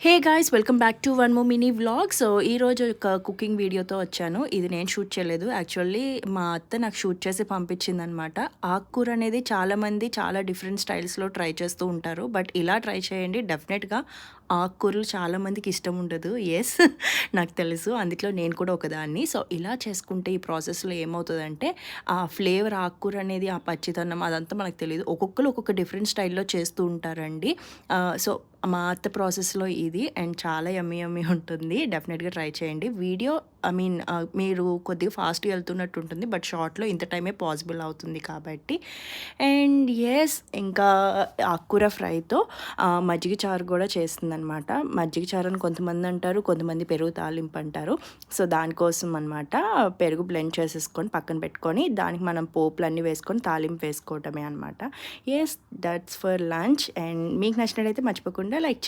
Hey guys, welcome back to one more mini vlog. So ఈరోజు ఒక cooking వీడియోతో వచ్చాను. ఇది నేను షూట్ చేయలేదు, యాక్చువల్లీ మా అత్త నాకు షూట్ చేసి పంపించిందనమాట. ఆకుకూర అనేది చాలామంది చాలా డిఫరెంట్ స్టైల్స్లో ట్రై చేస్తూ ఉంటారు, బట్ ఇలా ట్రై చేయండి. డెఫినెట్గా ఆకుకూరలు చాలామందికి ఇష్టం ఉండదు. ఎస్, నాకు తెలుసు, అందులో నేను కూడా ఒకదాన్ని. సో ఇలా చేసుకుంటే ఈ ప్రాసెస్లో ఏమవుతుందంటే ఆ ఫ్లేవర్, ఆకుకూర అనేది, ఆ పచ్చితనం అదంతా మనకు తెలియదు. ఒక్కొక్కరు ఒక్కొక్క డిఫరెంట్ స్టైల్లో చేస్తూ ఉంటారండి. సో మా అత్త ప్రాసెస్లో ఇది అండ్ చాలా యమ్మీ యమ్మీ ఉంటుంది. డెఫినెట్గా ట్రై చేయండి. వీడియో మీరు కొద్దిగా ఫాస్ట్గా వెళ్తున్నట్టు ఉంటుంది, బట్ షార్ట్లో ఇంత టైమే పాసిబుల్ అవుతుంది కాబట్టి. అండ్ ఎస్, ఇంకా ఆకుకూర ఫ్రైతో మజ్జిగ చారు కూడా చేస్తుందనమాట. మజ్జిగ చారు అని కొంతమంది అంటారు, కొంతమంది పెరుగు తాలింపు అంటారు. సో దానికోసం అనమాట పెరుగు బ్లెండ్ చేసేసుకొని పక్కన పెట్టుకొని దానికి మనం పోపులన్నీ వేసుకొని తాలింపు వేసుకోవటమే అనమాట. Yes, that's for lunch. And మీకు నచ్చినట్లయితే మర్చిపోకుండా లైక్ చేయండి.